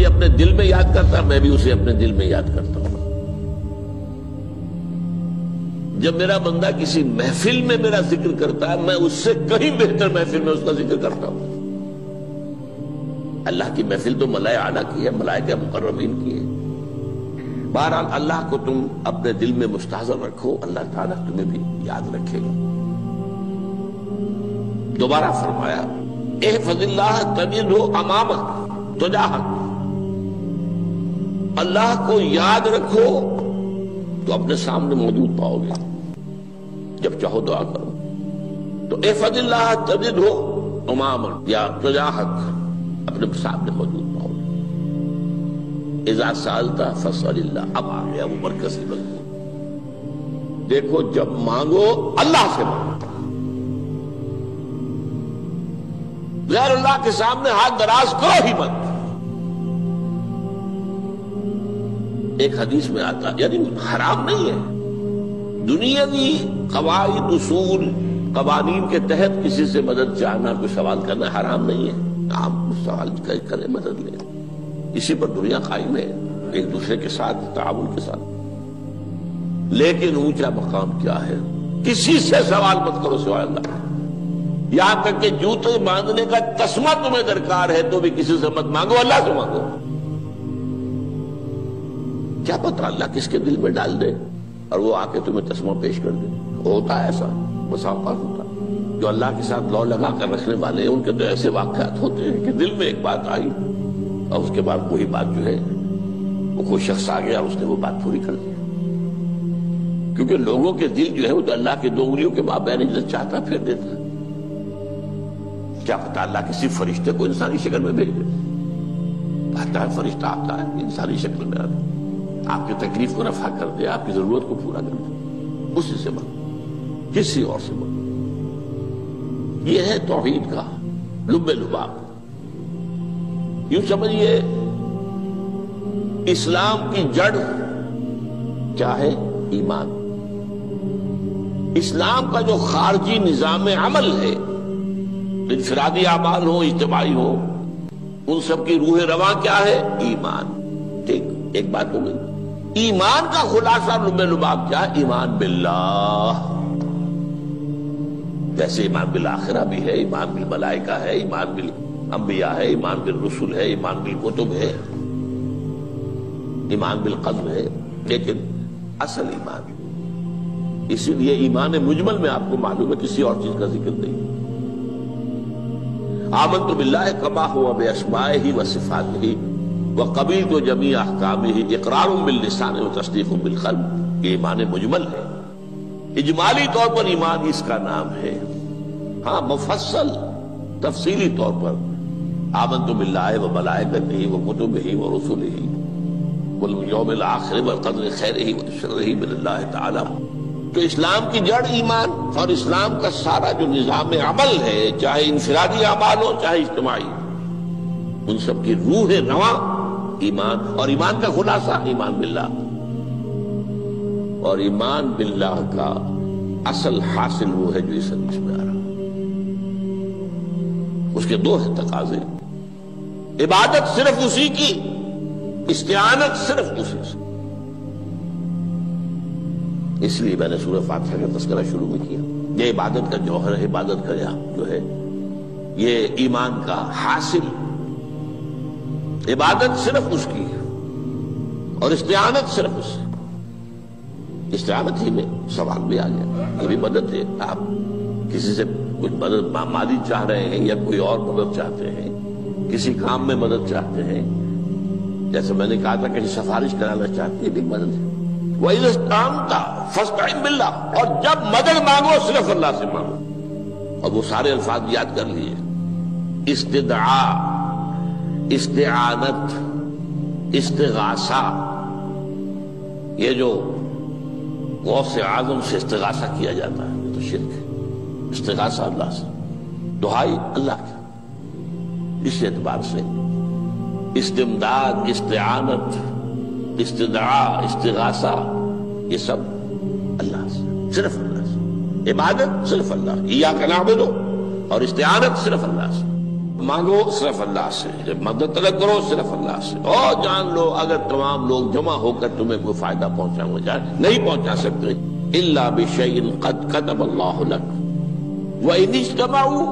مجھے اپنے دل میں یاد کرتا ہے، میں بھی اسے اپنے دل میں یاد کرتا ہوں۔ جب میرا بندہ کسی محفل میں میرا ذکر کرتا ہے، میں اس سے کہیں بہتر محفل میں اس کا ذکر کرتا ہوں۔ اللہ کی محفل تو ملائے اعلیٰ کی ہے، ملائکہ مقربین کی ہے۔ بہرحال اللہ کو تم اپنے دل میں مستحضر رکھو، اللہ تعالیٰ تمہیں بھی یاد رکھے گا۔ دوبارہ فرمایا احفظ اللہ تجدہ امامک تجاہک، اللہ کو یاد رکھو تو اپنے سامنے موجود پاؤ گے، جب چاہو دعا کرو تو احفظ اللہ تجدہ امامک یا تجاہک، اپنے سامنے موجود پاؤ گے۔ اذا سألت فاسأل اللہ، اب آ گیا وہ مرکزی مضمون۔ دیکھو جب مانگو اللہ سے مانگو، غیر اللہ کے سامنے ہاتھ دراز کرو ہی مت۔ ایک حدیث میں آتا، یعنی حرام نہیں ہے، دنیاوی قواعد اصول قوانین کے تحت کسی سے مدد چاہنا، کوئی سوال کرنا حرام نہیں ہے۔ آپ سوال کریں، مدد لیں، اسی پر دنیا قائم ہے، ایک دوسرے کے ساتھ تعاون کے ساتھ۔ لیکن اونچا مقام کیا ہے؟ کسی سے سوال مت کرو سوائے اللہ، یہاں تک کہ جوتے باندھنے کا تسمہ تمہیں درکار ہے تو بھی کسی سے مت مانگو، اللہ سے مانگو۔ کیا پتہ اللہ کس کے دل میں ڈال دے اور وہ آ کے تمہیں تسمہ پیش کر دے۔ ہوتا ہے ایسا، بسا اوقات ہوتا ہے۔ جو اللہ کے ساتھ لو لگا کر رکھنے والے ہیں، ان کے تو ایسے واقعات ہوتے ہیں کہ دل میں ایک بات آئی اور اس کے بعد وہی بات جو ہے وہ کوئی شخص آ گیا اور اس نے وہ بات پوری کر دی۔ کیونکہ لوگوں کے دل جو ہے وہ تو اللہ کے دو انگلیوں کے مابین جو چاہتا پھر دیتا ہے۔ کیا پتہ اللہ کسی فرشتے کو انسانی شکل میں بھیج دے، آتا ہے فرشتہ، آتا ہے انسانی شکل میں، آتا ہے آپ کی تکلیف کو رفع کر دے، آپ کی ضرورت کو پورا کر دے، اسی سے مانگو، کسی اور سے مانگو۔ یہ ہے توحید کا لب لباب۔ یوں سمجھیے اسلام کی جڑ کیا ہے؟ ایمان۔ اسلام کا جو خارجی نظام عمل ہے، انفرادی اعمال ہو، اجتماعی ہو، ان سب کی روح رواں کیا ہے؟ ایمان۔ ٹھیک، ایک بات ہو گئی۔ ایمان کا خلاصہ لب لباب کیا ہے؟ ایمان باللہ۔ جیسے ایمان بالآخرہ بھی ہے، ایمان بالملائکہ ہے، ایمان بالانبیاء ہے، ایمان بالرسل ہے، ایمان بالکتب ہے، ایمان بالقلب ہے، لیکن اصل ایمان، اسی لیے ایمان مجمل میں آپ کو معلوم ہے کسی اور چیز کا ذکر نہیں۔ آمنت باللہ کما ہوا باسمائہ وصفاتہ وقبلت جمیع احکامہ اقرار باللسان وتصدیق بالقلب، یہ ایمان مجمل ہے۔ اجمالی طور پر ایمان اس کا نام ہے، ہاں مفصل تفصیلی طور پر آمنت باللہ وملائکتہ وکتبہ ورسلہ والیوم الآخر والقدر خیرہ وشرہ من اللہ تعالی۔ تو اسلام کی جڑ ایمان، اور اسلام کا سارا جو نظام عمل ہے، چاہے انفرادی اعمال ہو چاہے اجتماعی، ان سب کی روح رواں ایمان، اور ایمان کا خلاصہ ایمان باللہ۔ اور ایمان باللہ کا اصل حاصل وہ ہے جو اس حدیث میں آ رہا، اس کے دو ہیں تقاضے، عبادت صرف اسی کی، استعانت صرف اسی سے۔ اس لیے میں نے سورہ فاتحہ کا تذکرہ شروع میں کیا، یہ عبادت کا جوہر ہے، عبادت کا جو ہے یہ ایمان کا حاصل، عبادت صرف اس کی ہے اور استعانت صرف اس سے۔ استعانت ہی میں سوال بھی آ گیا، یہ بھی مدد ہے۔ آپ کسی سے کچھ مدد مالی چاہ رہے ہیں یا کوئی اور مدد چاہتے ہیں، کسی کام میں مدد چاہتے ہیں، جیسے میں نے کہا تھا کہ سفارش کرانا چاہتے ہیں، یہ بھی مدد ہے۔ وَإِذَا اسْتَعَنْتَ فَاسْتَعِنْ بِاللَّهِ، اور جب مدد مانگو صرف اللہ سے مانگو۔ اور وہ سارے الفاظ یاد کر لیے، استدعاء، استعانت، استغاثہ، یہ جو غوث اعظم سے استغاثہ کیا جاتا ہے یہ تو شرک ہے۔ استغاثہ اللہ سے، دعائی اللہ کی، اس اعتبار سے استمداد، استعانت، استدعاء، استغاثہ، یہ سب اللہ سے، صرف اللہ سے۔ عبادت صرف اللہ، ایاک نعبد، اور استعانت صرف اللہ سے۔ مانگو صرف اللہ سے، جب مدد طلب کرو صرف اللہ سے، اور جان لو اگر تمام لوگ جمع ہو کر تمہیں کوئی فائدہ پہنچاؤں گے نہیں پہنچا سکتے، الا بشیء قد کتب اللہ لک وان اجتمعوا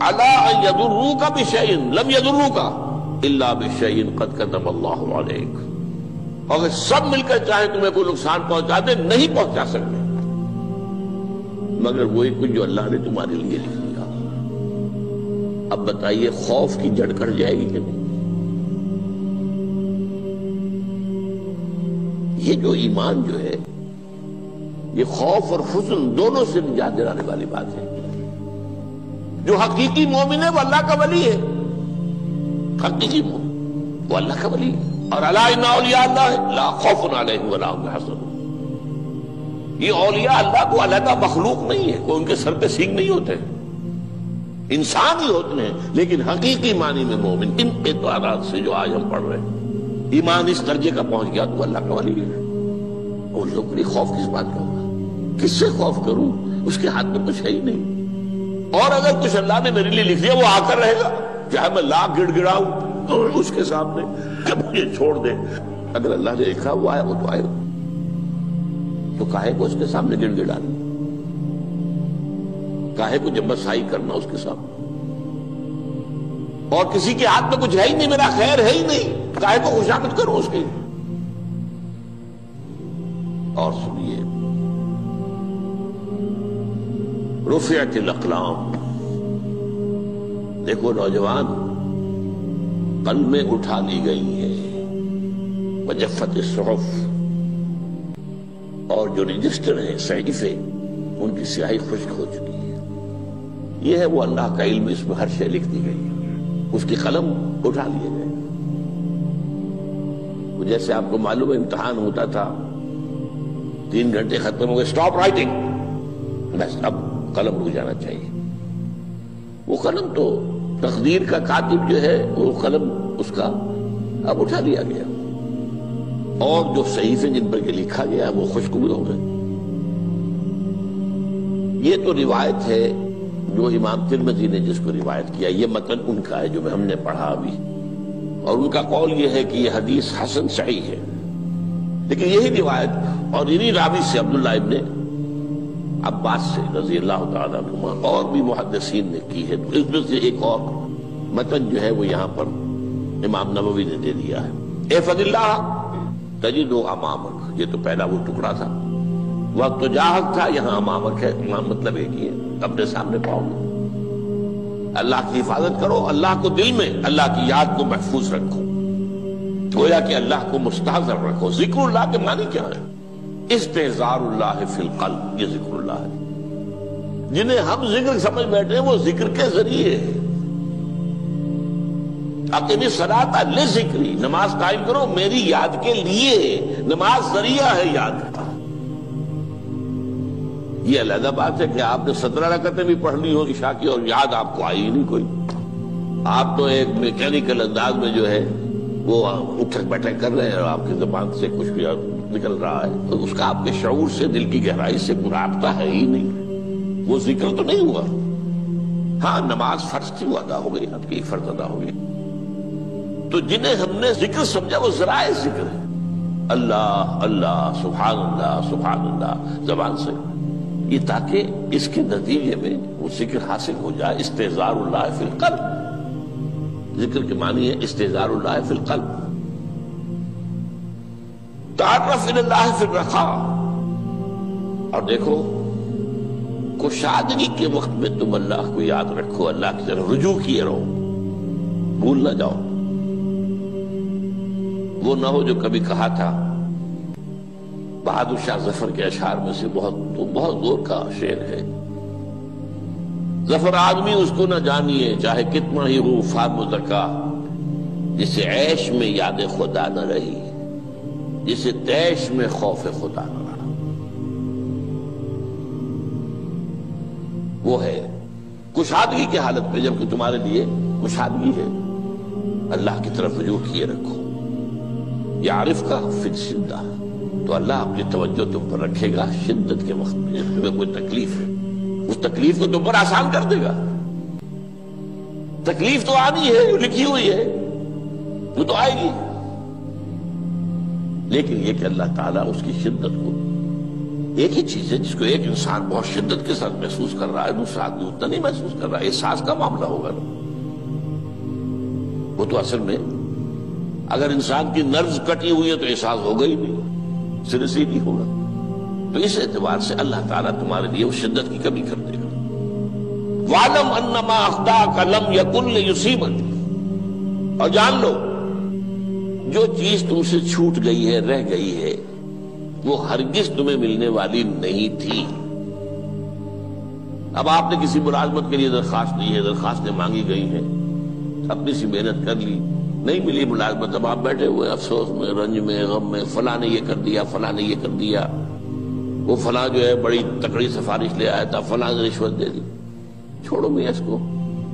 علی ان یضروک بشیء لم یضروک الا بشیء قد کتب اللہ علیک، اگر سب مل کر چاہیں تمہیں کوئی نقصان پہنچا دے نہیں پہنچا سکتے مگر وہی کچھ جو اللہ نے تمہارے لیے لکھ دیا۔ اب بتائیے خوف کی جڑ کٹ جائے گی کہ نہیں؟ یہ جو ایمان جو ہے یہ خوف اور حزن دونوں سے نجات دلانے والی بات ہے۔ جو حقیقی مومن ہے وہ اللہ کا ولی ہے، حقیقی مومن وہ اللہ کا ولی ہے، اور الا ان اولیاء اللہ لا خوف علیہم ولا هم يحزنون۔ یہ اولیاء اللہ کو علیحدہ مخلوق نہیں ہے، کوئی ان کے سر پہ سینگ نہیں ہوتے، انسان ہی ہوتے ہیں، لیکن حقیقی معنی میں مومن ان اعتبارات سے جو آج ہم پڑھ رہے ہیں ایمان اس درجے کا پہنچ گیا تو اللہ کا ولی ہے۔ اور لوگ کے لیے خوف کس بات کا ہوگا؟ کس سے خوف کروں؟ اس کے ہاتھ میں کچھ ہے ہی نہیں، اور اگر کچھ اللہ نے میرے لیے لکھ دیا وہ آ کر رہے گا، چاہے میں لاکھ گڑ گڑاؤں اور اس کے سامنے کہ مجھے چھوڑ دے، اگر اللہ نے لکھا وہ آئے وہ تو آئے گا، تو کاہے کو اس کے سامنے گڑ گڑانا، کاہے کو جبرسائی کرنا اس کے سامنے، اور کسی کے ہاتھ میں کچھ ہے ہی نہیں، میرا خیر ہے ہی نہیں، کاہے کو خوشامد کروں اس کی۔ اور سنیے، رفعت الاقلام، دیکھو نوجوان، قلمیں اٹھا لی گئی ہیں، وجفت الصحف، اور جو رجسٹر ہیں صحیفے ان کی سیاہی خشک ہو چکی ہے۔ یہ ہے وہ اللہ کا علم، اس میں ہر شے لکھ دی گئی ہے، اس کی قلم اٹھا لیے گئے۔ جیسے آپ کو معلوم ہے امتحان ہوتا تھا، 3 گھنٹے ختم ہو گئے، اسٹاپ رائٹنگ، بس اب قلم رک جانا چاہیے۔ وہ قلم تو تقدیر کا کاتب جو ہے وہ قلم اس کا اب اٹھا لیا گیا، اور جو صحیفے جن پر یہ لکھا گیا وہ خشک ہوئے ہو گئے۔ یہ تو روایت ہے جو امام ترمذی نے جس کو روایت کیا، یہ متن ان کا ہے جو ہم نے پڑھا ابھی، اور ان کا قول یہ ہے کہ یہ حدیث حسن صحیح ہے، لیکن یہی روایت اور انہی راوی سے عبداللہ ابن عباس سے رضی اللہ تعالیٰ عنہما اور بھی محدثین نے کی ہے، اس میں سے ایک اور متن جو ہے وہ یہاں پر امام نووی نے دے دیا ہے۔ احفظ اللہ تجدہ امامک، یہ تو پہلا وہ ٹکڑا تھا، وقت تو جاہک تھا، یہاں امامک ہے، امام مطلب ایک ہی ہے، اپنے سامنے پاؤ گے۔ اللہ کی حفاظت کرو، اللہ کو دل میں، اللہ کی یاد کو محفوظ رکھو، گویا کہ اللہ کو مستحضر رکھو۔ ذکر اللہ کے معنی کیا ہے؟ استحضار اللہ فی القلب، یہ ذکر اللہ ہے۔ جنہیں ہم ذکر سمجھ بیٹھے ہیں وہ ذکر کے ذریعے ہے۔ اقیم الصلاۃ لذکری، نماز قائم کرو میری یاد کے لیے، نماز ذریعہ ہے یاد کا۔ یہ علیحدہ بات ہے کہ آپ نے 17 رکعتیں بھی پڑھ لی ہو عشاء کی اور یاد آپ کو آئی ہی نہیں کوئی، آپ تو ایک میکینیکل انداز میں جو ہے وہ اٹھک بیٹھک کر رہے ہیں اور آپ کی زبان سے کچھ بھی نکل رہا ہے، تو اس کا آپ کے شعور سے، دل کی گہرائی سے کوئی رابطہ ہے ہی نہیں، وہ ذکر تو نہیں ہوا۔ ہاں نماز فرض تھی وہ ادا ہو گئی، آپ کی ایک فرض ادا ہو گئی۔ تو جنہیں ہم نے ذکر سمجھا وہ ذرائع ذکر ہے، اللہ اللہ سبحان اللہ زبان سے، یہ تاکہ اس کے نتیجے میں وہ ذکر حاصل ہو جائے۔ استحضار اللہ فی القلب، ذکر کے معنی ہے استحضار اللہ فی القلب۔ تعرف الی اللہ فی الرخاء، اور دیکھو کشادگی کے وقت میں تم اللہ کو یاد رکھو، اللہ کی طرف رجوع کیے رہو، بھول نہ جاؤ۔ وہ نہ ہو جو کبھی کہا تھا، بہادر شاہ ظفر کے اشعار میں سے بہت زور کا شعر ہے، ظفر آدمی اس کو نہ جانیے چاہے کتنا ہی ہو فام و ذکا، جسے عیش میں یاد خدا نہ رہی، جسے تیش میں خوف خدا نہ رہا۔ وہ ہے کشادگی کی حالت میں، جبکہ تمہارے لیے کشادگی ہے، اللہ کی طرف رجوع کیے رکھو۔ یعرف کا فی الشدہ، تو اللہ اپنی توجہ تم پر رکھے گا شدت کے وقت میں، جب تمہیں کوئی تکلیف ہے اس تکلیف کو تم پر آسان کر دے گا۔ تکلیف تو آنی ہے، جو لکھی ہوئی ہے وہ تو آئے گی، لیکن یہ کہ اللہ تعالیٰ اس کی شدت کو، ایک ہی چیز ہے جس کو ایک انسان بہت شدت کے ساتھ محسوس کر رہا ہے، دوسرا آدمی اتنا نہیں محسوس کر رہا ہے، احساس کا معاملہ ہوگا نا۔ وہ تو اصل میں اگر انسان کی نرز کٹی ہوئی ہے تو احساس ہوگا ہی نہیں، سرے سے ہی نہیں ہوگا۔ تو اس اعتبار سے اللہ تعالیٰ تمہارے لیے وہ شدت کی کمی کر دے گا۔ وَاعْلَمْ أَنَّمَا أَخْطَأَكَ لَمْ يَكُنْ لِيُصِيبَكَ، اور جان لو جو چیز تم سے چھوٹ گئی ہے، رہ گئی ہے، وہ ہرگز تمہیں ملنے والی نہیں تھی۔ اب آپ نے کسی ملازمت کے لیے درخواست دی ہے، درخواستیں مانگی گئی ہیں، اپنی سی محنت کر لی، نہیں ملی ملازمت، اب آپ بیٹھے ہوئے افسوس میں، رنج میں، غم میں، فلاں نے یہ کر دیا، فلاں نے یہ کر دیا، وہ فلاں جو ہے بڑی تکڑی سفارش لے آیا تھا، فلاں نے رشوت دے دی۔ چھوڑو میاں اس کو،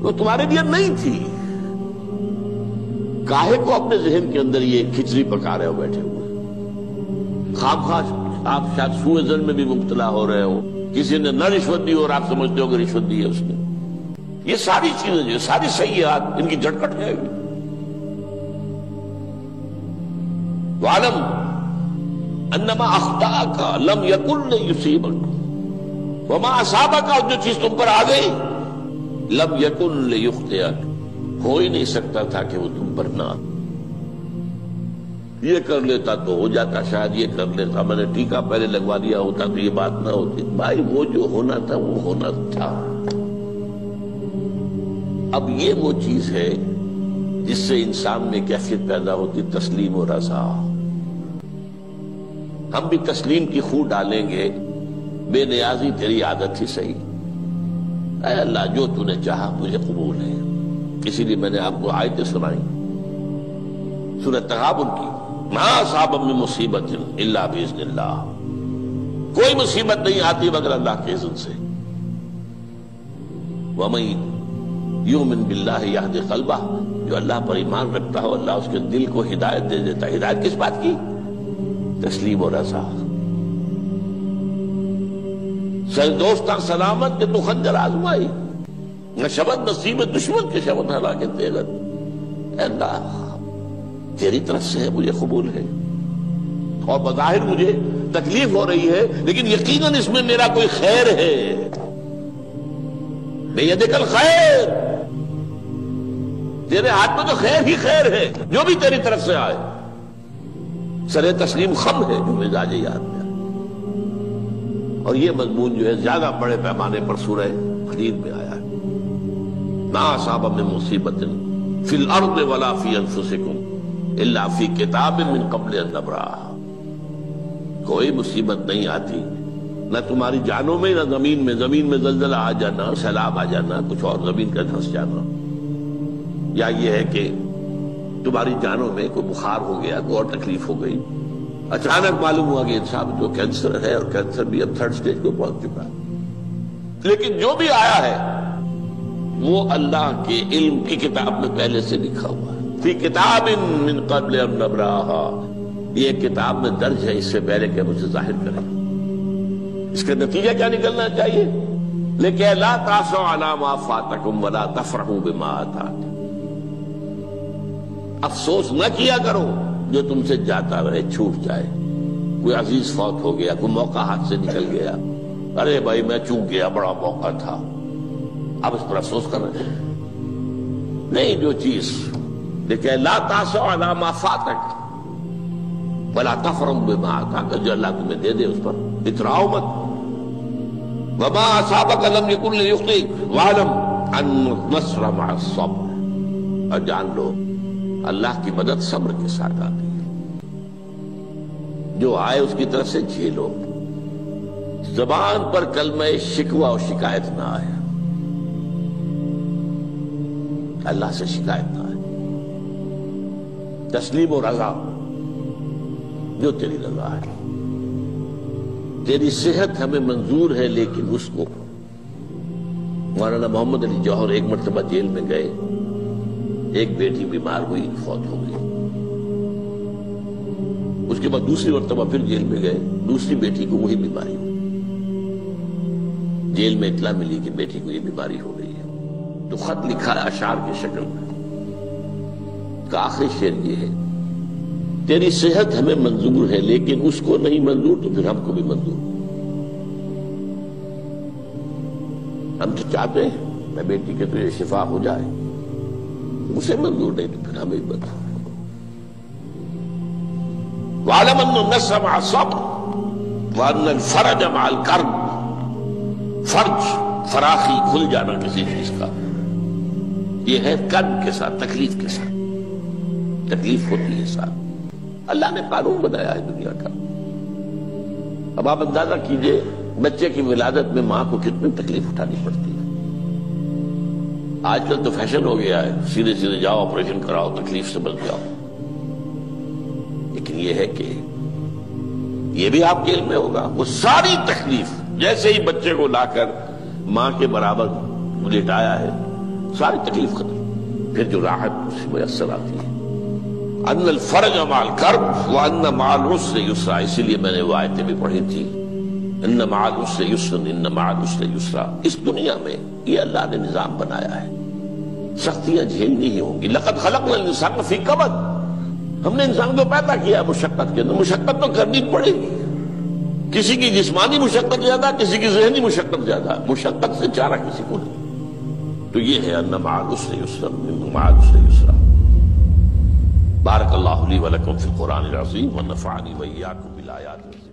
وہ تمہارے لیے نہیں تھی۔ کاہے کو اپنے ذہن کے اندر یہ کھچڑی پکا رہے ہو بیٹھے ہوئے؟ خواہ آپ شاید سوء ظن میں بھی مبتلا ہو رہے ہو، کسی نے نہ رشوت دی اور آپ سمجھتے ہو کہ رشوت دی ہے اس نے۔ یہ ساری چیزیں جو ساری سیئات، ان کی جھٹپٹ ہے۔ وَاعْلَمْ أَنَّمَا أَخْطَأَكَ لَمْ يَكُنْ لِيُصِيبَكَ وَمَا أَصَابَكَ، اور جو چیز تم پر آ گئی، لَمْ يَكُنْ لِيُخْطِئَكَ، ہو ہی نہیں سکتا تھا کہ وہ تم پر نہ۔ یہ کر لیتا تو ہو جاتا، شاید یہ کر لیتا، میں نے ٹیکا پہلے لگوا دیا ہوتا تو یہ بات نہ ہوتی۔ بھائی وہ جو ہونا تھا وہ ہونا تھا۔ اب یہ وہ چیز ہے جس سے انسان میں کیفیت پیدا ہوتی، تسلیم و رضا۔ ہم بھی تسلیم کی خو ڈالیں گے، بے نیازی تیری عادت ہی صحیح، اے اللہ جو تو نے چاہا مجھے قبول ہے۔ اسی لیے میں نے آپ کو آیتیں سنائی سورۃ تغابن کی، ما اصاب من مصیبت الا باذن اللہ، کوئی مصیبت نہیں آتی مگر اللہ کے اذن سے۔ وَمَن یؤمن باللہ یہد قلبہ، جو اللہ پر ایمان رکھتا ہو اللہ اس کے دل کو ہدایت دے دیتا ہے۔ ہدایت کس بات کی؟ تسلیم و رضا۔ سر دوستاں سلامت کے تو خنجر آزمائی، نہ شبد نصیب دشمن کے شبد ہلاکے تیغت۔ اے اللہ تیری طرف سے ہے، مجھے قبول ہے، اور بظاہر مجھے تکلیف ہو رہی ہے لیکن یقیناً اس میں میرا کوئی خیر ہے۔ بیدک الخیر، تیرے ہاتھ میں تو خیر ہی خیر ہے، جو بھی تیری طرف سے آئے۔ سر تسلیم خم ہے جو مزاج یاد میں آئے۔ اور یہ مضمون جو ہے زیادہ بڑے پیمانے پر سورہ حدید میں آیا ہے۔ ما اصاب من مصیبت فی الارض ولا فی انفسکم الا فی کتاب من قبل ان نبرأھا، کوئی مصیبت نہیں آتی نہ تمہاری جانوں میں نہ زمین میں زلزلہ آ جانا، سیلاب آ جانا، کچھ اور زمین کا دھنس جانا، یا یہ ہے کہ تمہاری جانوں میں کوئی بخار ہو گیا، کوئی اور تکلیف ہو گئی، اچانک معلوم ہوا کہ انسان جو کینسر ہے، اور کینسر بھی اب 3rd سٹیج کو پہنچ چکا ہے، لیکن جو بھی آیا ہے وہ اللہ کے علم کی کتاب میں پہلے سے لکھا ہوا ہے۔ فی کتاب من قبل ان نبرأھا، یہ کتاب میں درج ہے اس سے پہلے کہ ہم اسے ظاہر کریں۔ اس کا نتیجہ کیا نکلنا چاہیے؟ لیکن لا تأسوا علی ما فاتکم ولا تفرحوا بما آتاکم، افسوس نہ کیا کرو جو تم سے جاتا رہے، چھوٹ جائے، کوئی عزیز فوت ہو گیا، کوئی موقع ہاتھ سے نکل گیا، ارے بھائی میں چوک گیا، بڑا موقع تھا، اب اس پر افسوس کر رہے ہیں۔ نہیں، جو چیز لیکن لا تأسوا علی ما فاتک ولا تفرحوا بما آتاک، جو اللہ تمہیں دے دے اس پر اتراؤ مت۔ وما اصابک لم یکن لیخطئک واعلم ان النصر مع الصبر، اور جان لو اللہ کی مدد صبر کے ساتھ آتی ہے، جو آئے اس کی طرف سے جھیلو۔ زبان پر کلمہ شکوہ اور شکایت نہ آئے، اللہ سے شکایت نہ آئے، تسلیم و رضا، جو تیری رضا ہے۔ تیری صحت ہمیں منظور ہے لیکن اس کو، مولانا محمد علی جوہر ایک مرتبہ جیل میں گئے، ایک بیٹی بیمار ہوئی، فوت ہو گئی، اس کے بعد دوسری مرتبہ پھر جیل میں گئے، دوسری بیٹی کو وہی بیماری ہوئی، جیل میں اطلاع ملی کہ بیٹی کو یہ بیماری ہو گئی ہے، تو خط لکھا ہے اشعار کی شکل میں، کا آخری شعر یہ ہے: تیری صحت ہمیں منظور ہے لیکن اس کو نہیں منظور تو پھر ہم کو بھی منظور۔ ہم تو چاہتے ہیں میں بیٹی کے تجھے شفا ہو جائے، اسے منظور نہیں تو پھر ہمیں بھی بتا۔ وَعَلَمَ أَنَّ النَّصْرَ مَعَ الصَّبْرِ وَأَنَّ الْفَرَجَ مَعَ الْكَرْبِ۔ فرج، فراخی، کھل جانا کسی چیز کا، یہ ہے کرب کے ساتھ، تکلیف کے ساتھ، تکلیف ہوتی ہے ساتھ۔ اللہ نے قانون بنایا ہے دنیا کا۔ اب آپ اندازہ کیجئے بچے کی ولادت میں ماں کو کتنی تکلیف اٹھانی پڑتی ہے۔ آج کل تو فیشن ہو گیا ہے، سیدھے سیدھے جاؤ آپریشن کراؤ، تکلیف سے بچ جاؤ، لیکن یہ ہے کہ یہ بھی آپ کے علم میں ہوگا، وہ ساری تکلیف جیسے ہی بچے کو لا کر ماں کے برابر لٹایا ہے، ساری تکلیف ختم، پھر جو راحت اسے میسر آتی ہے۔ ان الفرج مع الکرب وان مع العسر یسرا، اسی لیے میں نے وہ آیتیں بھی پڑھی تھی، ان مع العسر یسرا ان مع العسر یسرا۔ اس دنیا میں یہ اللہ نے نظام بنایا ہے، سختیاں جھیلنی ہی ہوں گی۔ لقد خلقنا الانسان فی کبد، ہم نے انسان کو پیدا کیا مشقت کے اندر، مشقت تو کرنی پڑے گی۔ کسی کی جسمانی مشقت زیادہ، کسی کی ذہنی مشقت زیادہ، مشقت سے چارہ کسی کو نہیں۔ تو یہ ہے ان مع العسر یسرا ان مع العسر یسرا۔ بارک اللہ لی ولکم فی القرآن العظیم ونفعنی وإیاکم بالآیات الحکیمہ۔